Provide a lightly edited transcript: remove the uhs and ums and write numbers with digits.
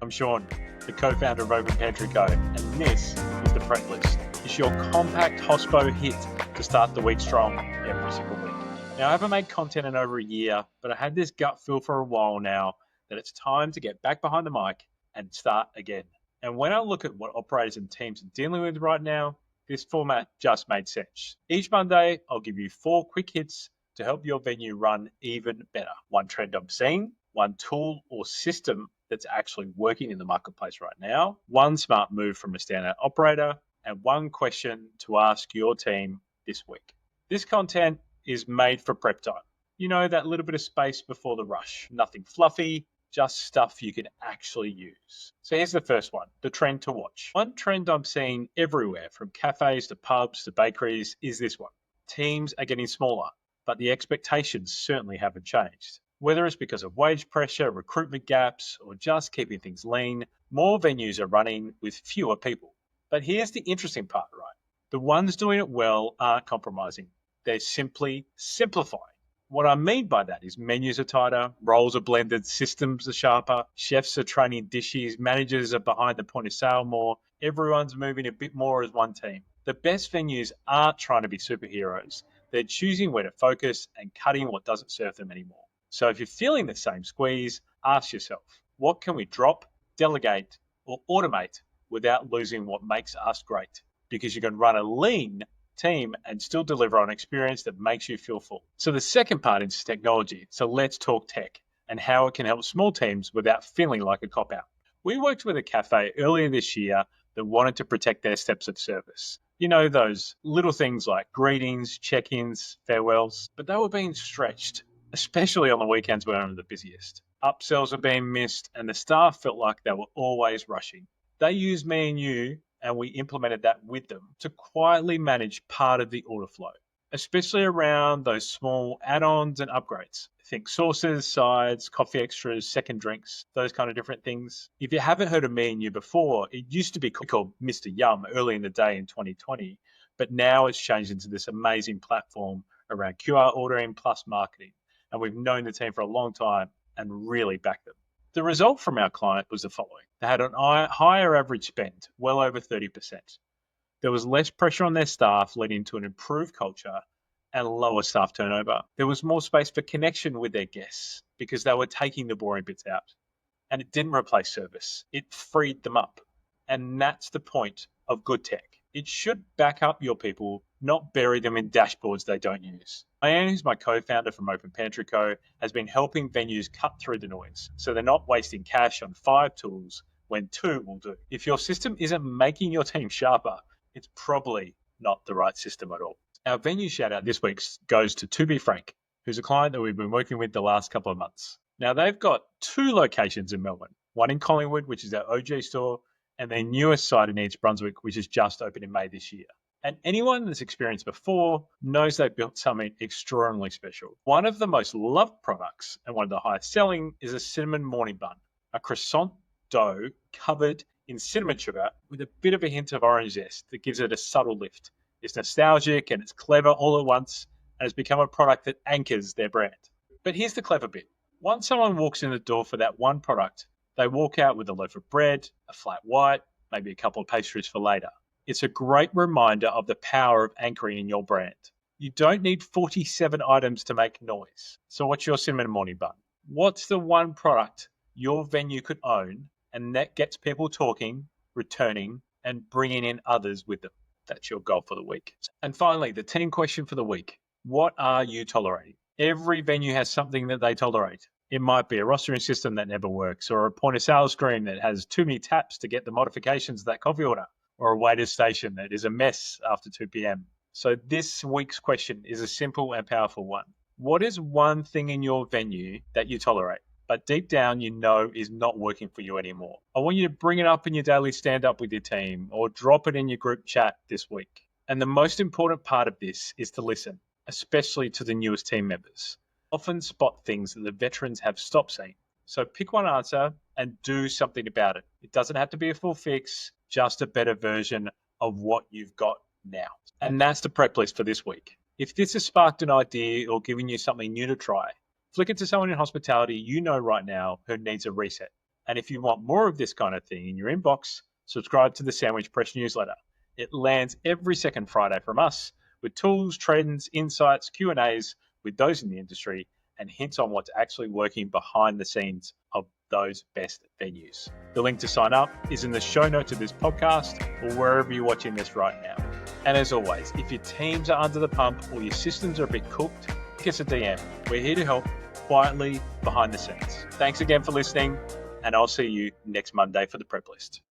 I'm Shaun, the co-founder of Open Pantry Co, and this is the Prep List. It's your compact hospo hit to start the week strong every single week. Now, I haven't made content in over a year, but I had this gut feel for a while now that it's time to get back behind the mic and start again. And when I look at what operators and teams are dealing with right now, this format just made sense. Each Monday, I'll give you 4 quick hits to help your venue run even better. One trend I'm seeing, one tool or system that's actually working in the marketplace right now, one smart move from a standout operator, and one question to ask your team this week. This content is made for prep time. You know, that little bit of space before the rush. Nothing fluffy, just stuff you can actually use. So here's the first one, the trend to watch. One trend I'm seeing everywhere, from cafes to pubs to bakeries, is this one. Teams are getting smaller, but the expectations certainly haven't changed. Whether it's because of wage pressure, recruitment gaps, or just keeping things lean, more venues are running with fewer people. But here's the interesting part, right? The ones doing it well aren't compromising. They're simply simplifying. What I mean by that is menus are tighter, roles are blended, systems are sharper, chefs are training dishes, managers are behind the point of sale more. Everyone's moving a bit more as one team. The best venues aren't trying to be superheroes. They're choosing where to focus and cutting what doesn't serve them anymore. So if you're feeling the same squeeze, ask yourself, what can we drop, delegate, or automate without losing what makes us great? Because you can run a lean team and still deliver on experience that makes you feel full. So the second part is technology. So let's talk tech and how it can help small teams without feeling like a cop-out. We worked with a cafe earlier this year that wanted to protect their steps of service. You know, those little things like greetings, check-ins, farewells, but they were being stretched, especially on the weekends when I'm the busiest. Upsells were being missed and the staff felt like they were always rushing. They used me and you, and we implemented that with them to quietly manage part of the order flow, especially around those small add-ons and upgrades. Think sauces, sides, coffee extras, second drinks, those kind of different things. If you haven't heard of me and you before, it used to be called Mr. Yum early in the day in 2020, but now it's changed into this amazing platform around QR ordering plus marketing. And we've known the team for a long time and really backed them. The result from our client was the following. They had a higher average spend, well over 30%. There was less pressure on their staff, leading to an improved culture and lower staff turnover. There was more space for connection with their guests because they were taking the boring bits out. And it didn't replace service. It freed them up. And that's the point of good tech. It should back up your people, not bury them in dashboards they don't use. Diane, who's my co-founder from Open Pantry Co, has been helping venues cut through the noise, so they're not wasting cash on 5 tools when 2 will do. If your system isn't making your team sharper, it's probably not the right system at all. Our venue shout out this week goes to Be Frank, who's a client that we've been working with the last couple of months. Now, they've got 2 locations in Melbourne, one in Collingwood, which is our OG store, and their newest site in East Brunswick, which has just opened in May this year. And anyone that's experienced before knows they've built something extraordinarily special. One of the most loved products and one of the highest selling is a cinnamon morning bun, a croissant dough covered in cinnamon sugar with a bit of a hint of orange zest that gives it a subtle lift. It's nostalgic and it's clever all at once, and it's become a product that anchors their brand. But here's the clever bit. Once someone walks in the door for that one product, they walk out with a loaf of bread, a flat white, maybe a couple of pastries for later. It's a great reminder of the power of anchoring in your brand. You don't need 47 items to make noise. So what's your cinnamon morning bun? What's the one product your venue could own and that gets people talking, returning, and bringing in others with them? That's your goal for the week. And finally, the team question for the week. What are you tolerating? Every venue has something that they tolerate. It might be a rostering system that never works, or a point of sale screen that has too many taps to get the modifications of that coffee order, or a waiter station that is a mess after 2 p.m. So this week's question is a simple and powerful one. What is one thing in your venue that you tolerate, but deep down you know is not working for you anymore? I want you to bring it up in your daily stand-up with your team or drop it in your group chat this week. And the most important part of this is to listen, especially to the newest team members. Often spot things that the veterans have stopped seeing. So pick one answer and do something about it. It doesn't have to be a full fix, just a better version of what you've got now. And that's the prep list for this week. If this has sparked an idea or given you something new to try, flick it to someone in hospitality you know right now who needs a reset. And if you want more of this kind of thing in your inbox, subscribe to the Sandwich Press newsletter. It lands every second Friday from us with tools, trends, insights, Q&As with those in the industry, and hints on what's actually working behind the scenes of those best venues. The link to sign up is in the show notes of this podcast or wherever you're watching this right now. And as always, if your teams are under the pump or your systems are a bit cooked, give us a DM. We're here to help quietly behind the scenes. Thanks again for listening, and I'll see you next Monday for the prep list.